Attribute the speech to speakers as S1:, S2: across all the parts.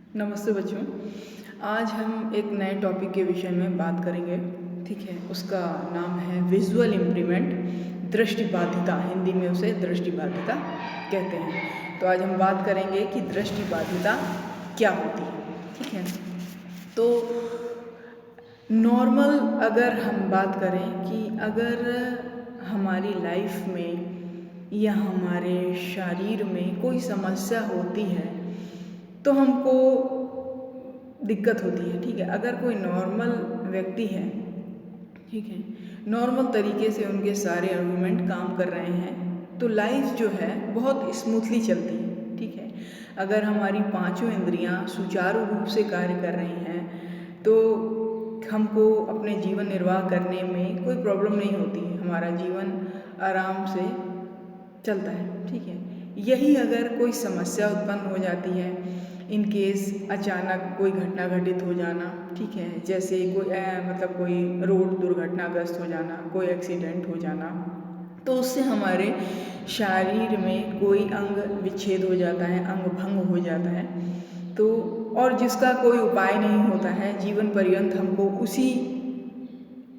S1: नमस्ते बच्चों। आज हम एक नए टॉपिक के विषय में बात करेंगे। ठीक है, उसका नाम है विजुअल इम्प्रूवमेंट, दृष्टिबाधिता। हिंदी में उसे दृष्टिबाधिता कहते हैं। तो आज हम बात करेंगे कि दृष्टिबाधिता क्या होती है। ठीक है, तो नॉर्मल अगर हम बात करें कि अगर हमारी लाइफ में या हमारे शरीर में कोई समस्या होती है तो हमको दिक्कत होती है। ठीक है, अगर कोई नॉर्मल व्यक्ति है, ठीक है, नॉर्मल तरीके से उनके सारे आर्गूमेंट काम कर रहे हैं तो लाइफ जो है बहुत स्मूथली चलती है। ठीक है, अगर हमारी पांचों इंद्रियां सुचारू रूप से कार्य कर रही हैं तो हमको अपने जीवन निर्वाह करने में कोई प्रॉब्लम नहीं होती है, हमारा जीवन आराम से चलता है। ठीक है, यही अगर कोई समस्या उत्पन्न हो जाती है, इन केस अचानक कोई घटना घटित हो जाना, ठीक है, जैसे कोई रोड दुर्घटनाग्रस्त हो जाना, कोई एक्सीडेंट हो जाना, तो उससे हमारे शरीर में कोई अंग विच्छेद हो जाता है, अंग भंग हो जाता है, तो और जिसका कोई उपाय नहीं होता है, जीवन पर्यंत हमको उसी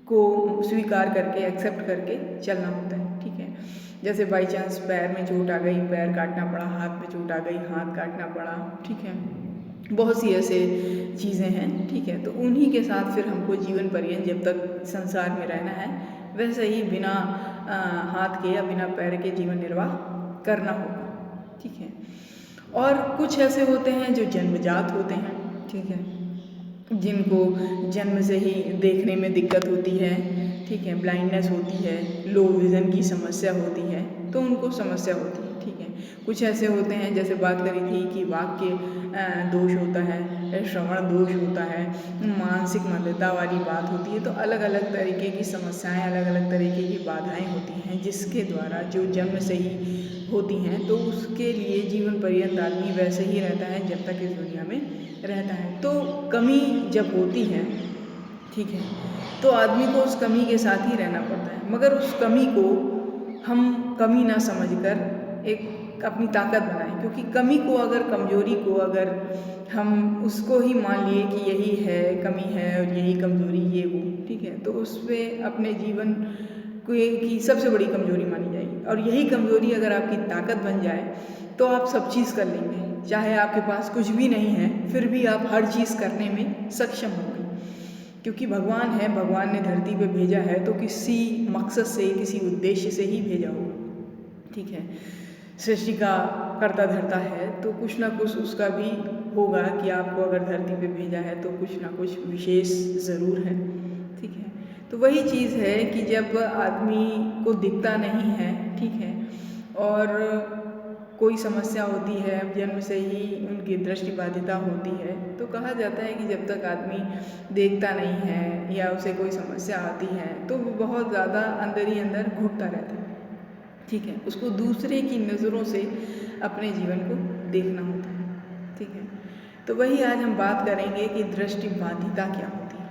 S1: को स्वीकार करके एक्सेप्ट करके चलना होता है। ठीक है, जैसे बाई चांस पैर में चोट आ गई, पैर काटना पड़ा, हाथ में चोट आ गई, हाथ काटना पड़ा। ठीक है, बहुत सी ऐसे चीज़ें हैं। ठीक है, तो उन्हीं के साथ फिर हमको जीवन पर्यंत जब तक संसार में रहना है वैसे ही बिना हाथ के या बिना पैर के जीवन निर्वाह करना होगा। ठीक है, और कुछ ऐसे होते हैं जो जन्मजात होते हैं। ठीक है, जिनको जन्म से ही देखने में दिक्कत होती है, ठीक है, ब्लाइंडनेस होती है, लो विज़न की समस्या होती है, तो उनको समस्या होती है। ठीक है, कुछ ऐसे होते हैं, जैसे बात करी थी कि वाक्य दोष होता है, श्रवण दोष होता है, मानसिक मंदता वाली बात होती है, तो अलग अलग तरीके की समस्याएं, अलग अलग तरीके की बाधाएं होती हैं जिसके द्वारा जो जन्म से ही होती हैं, तो उसके लिए जीवन पर्यंत आदमी वैसे ही रहता है जब तक इस दुनिया में रहता है। तो कमी जब होती है, ठीक है, तो आदमी को उस कमी के साथ ही रहना पड़ता है, मगर उस कमी को हम कमी ना समझकर एक अपनी ताकत बनाएं, क्योंकि कमी को अगर, कमजोरी को अगर हम उसको ही मान लिए कि यही है कमी है और यही कमजोरी ये वो, ठीक है, तो उस पर अपने जीवन की सबसे बड़ी कमजोरी मानी जाएगी। और यही कमजोरी अगर आपकी ताकत बन जाए तो आप सब चीज़ कर लेंगे, चाहे आपके पास कुछ भी नहीं है फिर भी आप हर चीज़ करने में सक्षम होंगे, क्योंकि भगवान है, भगवान ने धरती पे भेजा है तो किसी मकसद से, किसी उद्देश्य से ही भेजा होगा। ठीक है, सृष्टि का करता धरता है तो कुछ ना कुछ उसका भी होगा कि आपको अगर धरती पे भेजा है तो कुछ ना कुछ विशेष ज़रूर है। ठीक है, तो वही चीज़ है कि जब आदमी को दिखता नहीं है, ठीक है, और कोई समस्या होती है, जन्म से ही उनकी दृष्टिबाधिता होती है, तो कहा जाता है कि जब तक आदमी देखता नहीं है या उसे कोई समस्या आती है तो वो बहुत ज़्यादा अंदर ही अंदर घुटता रहता है। ठीक है, उसको दूसरे की नज़रों से अपने जीवन को देखना होता है। ठीक है, तो वही आज हम बात करेंगे कि दृष्टिबाधिता क्या होती है।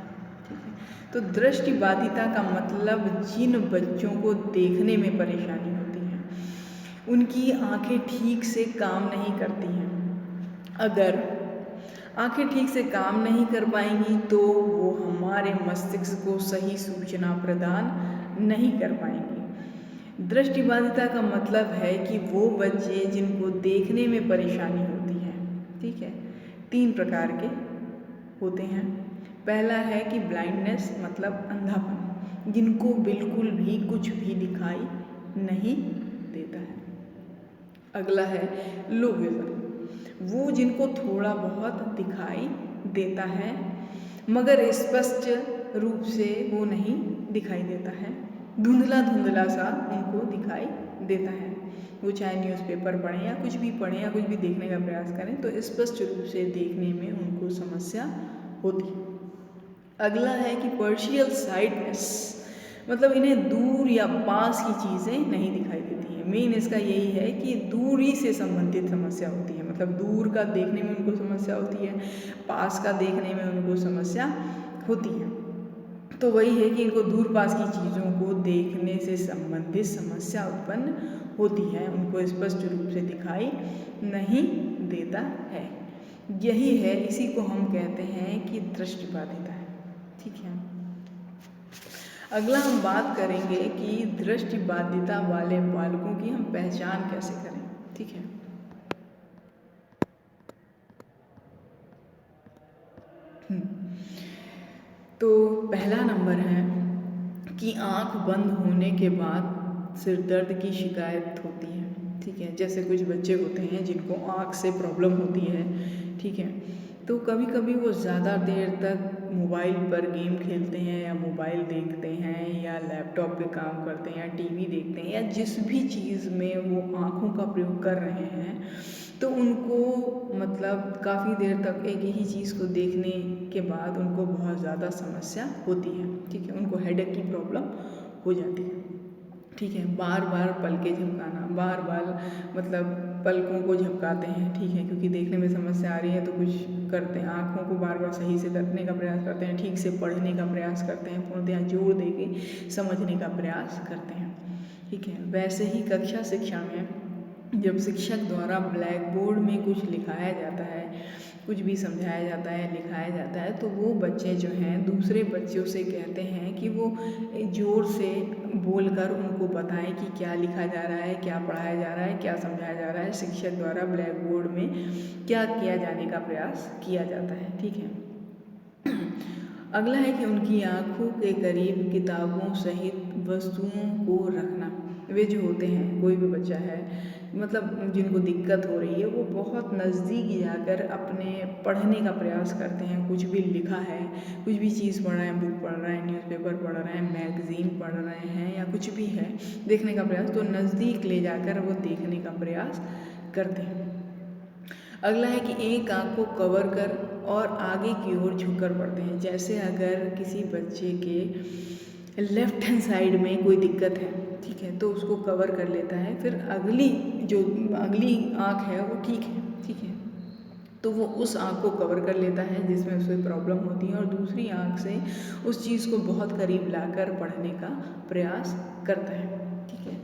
S1: ठीक है, तो दृष्टिबाधिता का मतलब जिन बच्चों को देखने में परेशानी होती है, उनकी आंखें ठीक से काम नहीं करती हैं। अगर आंखें ठीक से काम नहीं कर पाएंगी तो वो हमारे मस्तिष्क को सही सूचना प्रदान नहीं कर पाएंगी। दृष्टिबाधिता का मतलब है कि वो बच्चे जिनको देखने में परेशानी होती है, ठीक है, 3 प्रकार के होते हैं। पहला है कि ब्लाइंडनेस मतलब अंधापन, जिनको बिल्कुल भी कुछ भी दिखाई नहीं देता है। अगला है लो विज़न, वो जिनको थोड़ा बहुत दिखाई देता है मगर स्पष्ट रूप से वो नहीं दिखाई देता है, धुंधला धुंधला सा उनको दिखाई देता है। वो चाहे न्यूज़पेपर पढ़ें या कुछ भी पढ़ें या कुछ भी देखने का प्रयास करें तो स्पष्ट रूप से देखने में उनको समस्या होती है। अगला है कि पर्शियल साइटनेस, मतलब इन्हें दूर या पास की चीज़ें नहीं दिखाई देती हैं। मेन इसका यही है कि दूरी से संबंधित समस्या होती है, मतलब दूर का देखने में उनको समस्या होती है, पास का देखने में उनको समस्या होती है। तो वही है कि इनको दूर पास की चीज़ों को देखने से संबंधित समस्या उत्पन्न होती है, उनको स्पष्ट रूप से दिखाई नहीं देता है। यही है, इसी को हम कहते हैं कि दृष्टिबाधिता है। ठीक है, अगला हम बात करेंगे कि दृष्टिबाधिता वाले बालकों की हम पहचान कैसे करें। ठीक है, तो पहला नंबर है कि आँख बंद होने के बाद सिर दर्द की शिकायत होती है। ठीक है, जैसे कुछ बच्चे होते हैं जिनको आँख से प्रॉब्लम होती है। ठीक है, तो कभी कभी वो ज़्यादा देर तक मोबाइल पर गेम खेलते हैं या मोबाइल देखते हैं या लैपटॉप पे काम करते हैं या टीवी देखते हैं या जिस भी चीज़ में वो आँखों का प्रयोग कर रहे हैं, तो उनको मतलब काफ़ी देर तक एक ही चीज़ को देखने के बाद उनको बहुत ज़्यादा समस्या होती है। ठीक है, उनको हेडेक की प्रॉब्लम हो जाती है। ठीक है, बार बार पलकें झपकाना, बार बार मतलब पलकों को झपकाते हैं। ठीक है, क्योंकि देखने में समस्या आ रही है तो कुछ करते हैं, आँखों को बार बार सही से करने का प्रयास करते हैं, ठीक से पढ़ने का प्रयास करते हैं, पूर्णतः जोर दे के समझने का प्रयास करते हैं। ठीक है, वैसे ही कक्षा शिक्षा में जब शिक्षक द्वारा ब्लैक बोर्ड में कुछ लिखाया जाता है, कुछ भी समझाया जाता है, लिखाया जाता है, तो वो बच्चे जो हैं दूसरे बच्चों से कहते हैं कि वो ज़ोर से बोलकर उनको बताएं कि क्या लिखा जा रहा है, क्या पढ़ाया जा रहा है, क्या समझाया जा रहा है, शिक्षक द्वारा ब्लैक बोर्ड में क्या किया जाने का प्रयास किया जाता है। ठीक है, अगला है कि उनकी आँखों के करीब किताबों सहित वस्तुओं को रखना। वे जो होते हैं, कोई भी बच्चा है मतलब जिनको दिक्कत हो रही है, वो बहुत नज़दीक जाकर अपने पढ़ने का प्रयास करते हैं। कुछ भी लिखा है, कुछ भी चीज़ पढ़ रहे हैं, बुक पढ़ रहे हैं, न्यूज़पेपर पढ़ रहे हैं, मैगज़ीन पढ़ रहे हैं या कुछ भी है देखने का प्रयास, तो नज़दीक ले जाकर वो देखने का प्रयास करते हैं। अगला है कि एक आँख को कवर कर और आगे की ओर झुककर पढ़ते हैं। जैसे अगर किसी बच्चे के लेफ्ट हैंड साइड में कोई दिक्कत है, ठीक है, तो उसको कवर कर लेता है, फिर अगली आँख है वो ठीक है। ठीक है, तो वो उस आँख को कवर कर लेता है जिसमें उसे प्रॉब्लम होती है और दूसरी आँख से उस चीज़ को बहुत करीब लाकर पढ़ने का प्रयास करता है। ठीक है,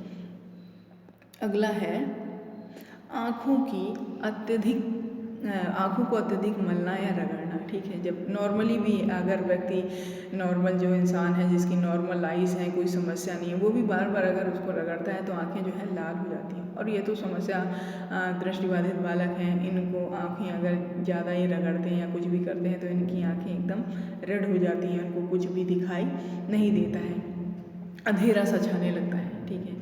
S1: अगला है आँखों को अत्यधिक मलना या रगड़ना। ठीक है, जब नॉर्मली भी अगर व्यक्ति नॉर्मल जो इंसान है जिसकी नॉर्मल आइज़ हैं, कोई समस्या नहीं है, वो भी बार बार अगर उसको रगड़ता है तो आँखें जो है लाल हो जाती हैं। और ये तो समस्या दृष्टिबाधित बालक हैं, इनको आँखें अगर ज़्यादा ही रगड़ते हैं या कुछ भी करते हैं तो इनकी आँखें एकदम रेड हो जाती हैं, उनको कुछ भी दिखाई नहीं देता है, अंधेरा सा छाने लगता है। ठीक है,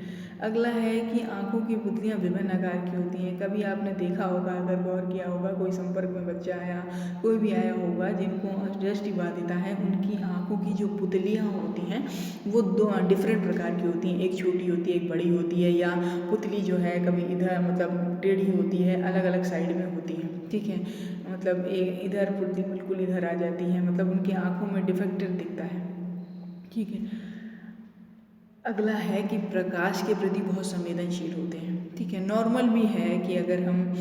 S1: अगला है कि आँखों की पुतलियाँ विभिन्न आकार की होती हैं। कभी आपने देखा होगा, अगर गौर किया होगा, कोई संपर्क में बच्चा आया, कोई भी आया होगा जिनको दृष्टिबाधिता है, उनकी आँखों की जो पुतलियाँ होती हैं वो दो डिफरेंट प्रकार की होती हैं। एक छोटी होती है, एक बड़ी होती है, या पुतली जो है कभी इधर मतलब टेढ़ी होती है, अलग अलग साइड में होती है। ठीक है, मतलब इधर पुतली बिल्कुल इधर आ जाती है, मतलब उनकी आँखों में डिफेक्ट दिखता है। ठीक है, अगला है कि प्रकाश के प्रति बहुत संवेदनशील होते हैं। ठीक है, नॉर्मल भी है कि अगर हम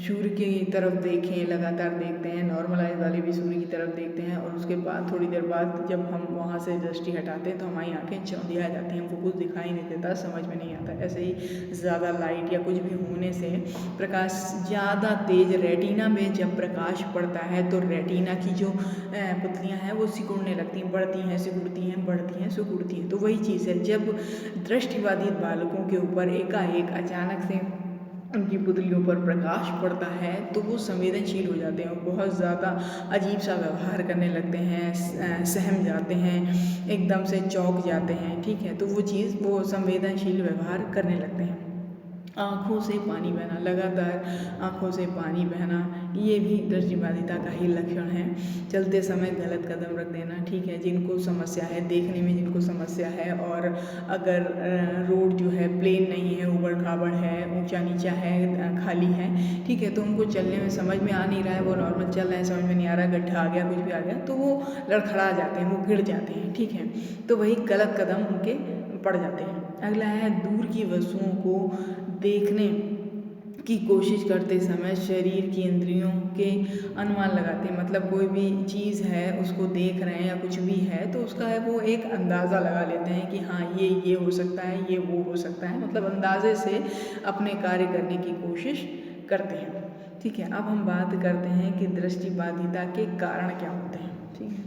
S1: सूर्य की तरफ देखें, लगातार देखते हैं, नॉर्मल आइज वाले भी सूर्य की तरफ देखते हैं और उसके बाद थोड़ी देर बाद जब हम वहाँ से दृष्टि हटाते हैं तो हमारी आँखें चौंधिया जाती हैं, हमको कुछ दिखाई नहीं देता, समझ में नहीं आता। ऐसे ही ज़्यादा लाइट या कुछ भी होने से प्रकाश ज़्यादा तेज़ रेटिना में जब प्रकाश पड़ता है तो रेटिना की जो पुतलियाँ हैं वो सिकुड़ने लगती हैं, बढ़ती हैं, सिकुड़ती हैं, बढ़ती हैं, सिकुड़ती हैं। तो वही चीज़ है, जब दृष्टिबाधित बालकों के ऊपर एकाएक अचानक से उनकी पुतलियों पर प्रकाश पड़ता है तो वो संवेदनशील हो जाते हैं, बहुत ज़्यादा अजीब सा व्यवहार करने लगते हैं, सहम जाते हैं, एकदम से चौंक जाते हैं। ठीक है, तो वो संवेदनशील व्यवहार करने लगते हैं। आँखों से पानी बहना, लगातार आँखों से पानी बहना, ये भी दृष्टिबाधिता का ही लक्षण है। चलते समय गलत कदम रख देना। ठीक है, जिनको समस्या है देखने में, जिनको समस्या है और अगर रोड जो है प्लेन नहीं है, ऊबड़ खाबड़ है, ऊंचा नीचा है, खाली है, ठीक है, तो उनको चलने में समझ में आ नहीं रहा है, वो नॉर्मल चल रहे हैं, समझ में नहीं आ रहा, गड्ढा आ गया, कुछ भी आ गया, तो वो लड़खड़ा जाते हैं, वो गिर जाते हैं। ठीक है, तो वही गलत कदम उनके पड़ जाते हैं। अगला है दूर की वस्तुओं को देखने की कोशिश करते समय शरीर की इंद्रियों के अनुमान लगाते हैं। मतलब कोई भी चीज़ है उसको देख रहे हैं या कुछ भी है तो उसका है वो एक अंदाज़ा लगा लेते हैं कि हाँ ये हो सकता है, ये वो हो सकता है, मतलब अंदाजे से अपने कार्य करने की कोशिश करते हैं। ठीक है, अब हम बात करते हैं कि दृष्टिबाधिता के कारण क्या होते हैं। ठीक है,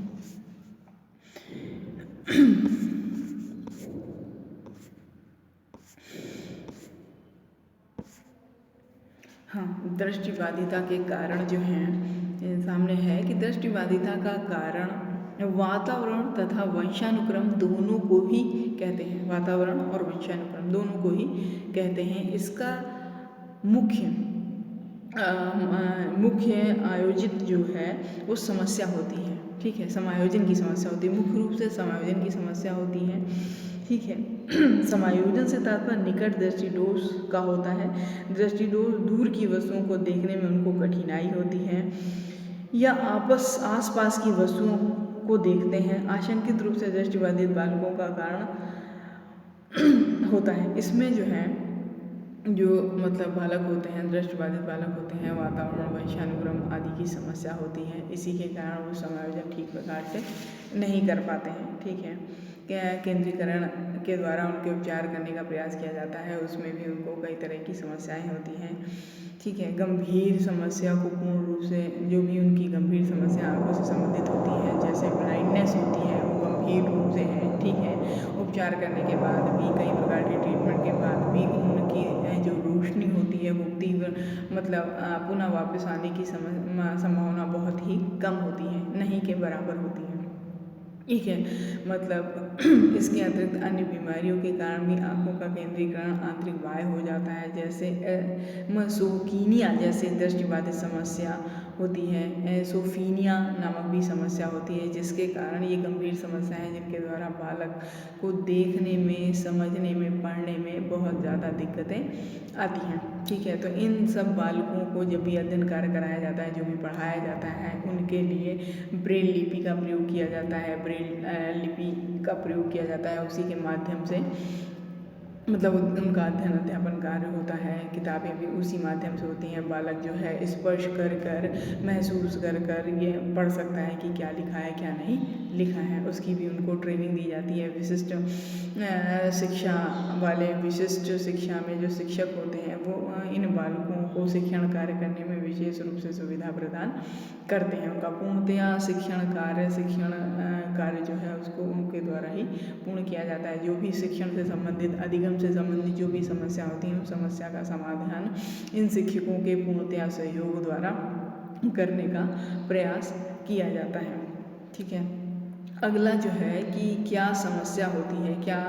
S1: हाँ, दृष्टिबाधिता के कारण जो हैं सामने है कि दृष्टिबाधिता का कारण वातावरण तथा वंशानुक्रम दोनों को ही कहते हैं। वातावरण और वंशानुक्रम दोनों को ही कहते हैं। इसका मुख्य आयोजित जो है वो समस्या होती है। ठीक है, समायोजन की समस्या होती है, मुख्य रूप से समायोजन की समस्या होती है। ठीक है, समायोजन से तात्पर्य निकट दृष्टिदोष का होता है। दृष्टिदोष दूर की वस्तुओं को देखने में उनको कठिनाई होती है या आसपास की वस्तुओं को देखते हैं। आशंकित रूप से दृष्टिबाधित बालकों का कारण होता है। इसमें जो है जो मतलब बालक होते हैं, दृष्टिबाधित बालक होते हैं, वातावरण वंशानुक्रम आदि की समस्या होती है। इसी के कारण वो समायोजन ठीक प्रकार से नहीं कर पाते हैं। ठीक है, केंद्रीकरण के द्वारा उनके उपचार करने का प्रयास किया जाता है, उसमें भी उनको कई तरह की समस्याएं होती हैं। ठीक है, गंभीर समस्या को पूर्ण रूप से जो भी उनकी गंभीर समस्या आंखों से संबंधित होती है, जैसे ब्लाइंडनेस होती है, वो गंभीर रूप से है। ठीक है, उपचार करने के बाद भी, कई प्रकार के ट्रीटमेंट के बाद भी उनकी जो रोशनी होती है वो तीव्र मतलब पुनः वापस आने की संभावना बहुत ही कम होती है, नहीं के बराबर होती है। ठीक है, मतलब इसके अतिरिक्त अन्य बीमारियों के कारण भी आंखों का केंद्रीकरण आंतरिक बाह्य हो जाता है, जैसे एसोफीनिया जैसे दृष्टिबाधित समस्या होती है। एसोफीनिया नामक भी समस्या होती है, जिसके कारण ये गंभीर समस्या है, जिनके द्वारा बालक को देखने में, समझने में, पढ़ने में बहुत ज़्यादा दिक्कतें आती हैं। ठीक है, तो इन सब बालकों को जब भी अध्ययन कार्य कराया जाता है, जो भी पढ़ाया जाता है, उनके लिए ब्रेल लिपि का प्रयोग किया जाता है। ब्रेल लिपि का प्रयोग किया जाता है, उसी के माध्यम से मतलब उनका अध्ययन अध्यापन कार्य होता है। किताबें भी उसी माध्यम से होती हैं। बालक जो है स्पर्श कर कर, महसूस कर कर ये पढ़ सकता है कि क्या लिखा है क्या नहीं लिखा है। उसकी भी उनको ट्रेनिंग दी जाती है। विशिष्ट शिक्षा वाले, विशिष्ट शिक्षा में जो शिक्षक होते हैं वो इन बालकों को शिक्षण कार्य करने में विशेष रूप से सुविधा प्रदान करते हैं। उनका पूर्णतया शिक्षण कार्य जो है उसको उनके द्वारा ही पूर्ण किया जाता है। जो भी शिक्षण से संबंधित, अधिगम से संबंधित जो भी समस्या होती है, उस समस्या का समाधान इन शिक्षकों के पूर्णतया सहयोग द्वारा करने का प्रयास किया जाता है। ठीक है, अगला जो है कि क्या समस्या होती है, क्या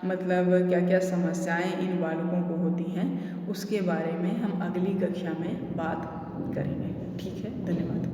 S1: मतलब क्या क्या समस्याएं इन बालकों को होती हैं, उसके बारे में हम अगली कक्षा में बात करेंगे। ठीक है, धन्यवाद।